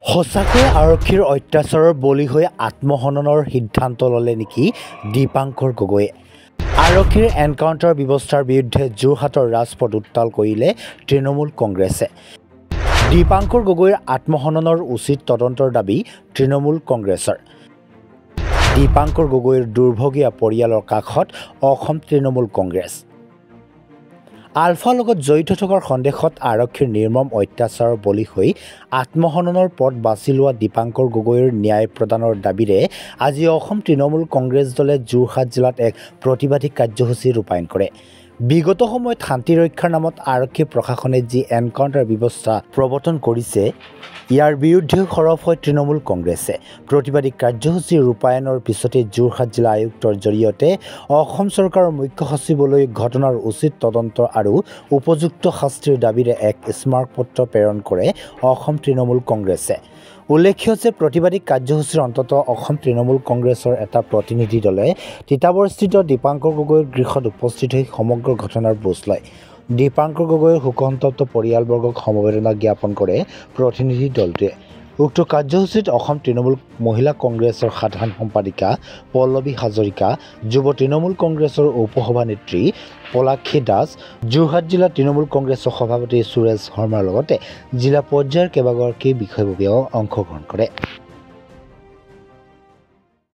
সঁচাকৈ আৰক্ষীৰ অত্যাচাৰৰ বলি হৈ আত্মহননৰ সিদ্ধান্ত ল'লে নেকি দীপাংকৰ গগৈয়ে? আৰক্ষীৰ এনকাউণ্টাৰ ব্যৱস্থাৰ বিৰুদ্ধে যোৰহাটৰ ৰাজপথ উত্তাল কৰিলে তৃণমূল কংগ্ৰেছে। দীপাংকৰ গগৈৰ আত্মহননৰ উচিত তদন্তৰ দাবী তৃণমূল কংগ্ৰেছৰ। দীপাংকৰ গগৈৰ দুৰ্ভগীয়া পৰিয়ালৰ কাষত অসম তৃণমূল কংগ্ৰেছ। আলফাৰ লগত জড়িত থকাৰ সন্দেহত আৰক্ষীৰ নিৰ্মম অত্যাচাৰৰ বলি হৈ আত্মহননৰ পথ বাছি লোৱা দীপাংকৰ গগৈৰ ন্যায় প্ৰদানৰ দাবীৰে আজি অসম তৃণমূল কংগ্ৰেছ দলে যোৰহাট জিলাত এক প্ৰতিবাদী কাৰ্যসূচী ৰূপায়ণ কৰে। বিগত সময়ত শান্তি ৰক্ষাৰ নামত আৰক্ষী প্ৰশাসনে যি এনকাউণ্টাৰ ব্যৱস্থা প্ৰৱৰ্তন কৰিছে, ইয়াৰ বিৰুদ্ধে সৰব হয় তৃণমূল কংগ্ৰেছে। প্ৰতিবাদী কাৰ্যসূচী ৰূপায়ণৰ পিছতে যোৰহাট জিলা আয়ুক্তৰ জৰিয়তে অসম চৰকাৰৰ মুখ্য সচিবলৈ ঘটনাৰ উচিত তদন্ত আৰু উপযুক্ত শাস্তিৰ দাবীৰে এক স্মাৰকপত্ৰ প্ৰেৰণ কৰে অসম তৃণমূল কংগ্ৰেছে। উল্লেখ্য যে প্ৰতিবাদী কাৰ্যসূচীৰ অন্তত অসম তৃণমূল কংগ্ৰেছৰ এটা প্ৰতিনিধি দলে তিতাবৰস্থিত দীপাংকৰ গগৈৰ গৃহত উপস্থিত হৈ সমগ্ৰ ঘটনাৰ বুজ লয়। দীপাংকৰ গগৈৰ শোকসন্তপ্ত পৰিয়ালবৰ্গক সমবেদনা জ্ঞাপন কৰে প্ৰতিনিধি দলটোৱে। উক্ত কাৰ্যসূচীত অসম তৃণমূল মহিলা কংগ্ৰেছৰ সাধাৰণ সম্পাদিকা পল্লৱী হাজৰিকা, যুৱ তৃণমূল কংগ্ৰেছৰ উপসভানেত্ৰী পলাক্ষী দাস, যোৰহাট জিলা তৃণমূল কংগ্ৰেছৰ সভাপতি সুৰেশ শৰ্মাৰ লগতে জিলা পৰ্যায়ৰ কেইবাগৰাকী বিষয়ববীয়াও অংশগ্ৰহণ কৰে।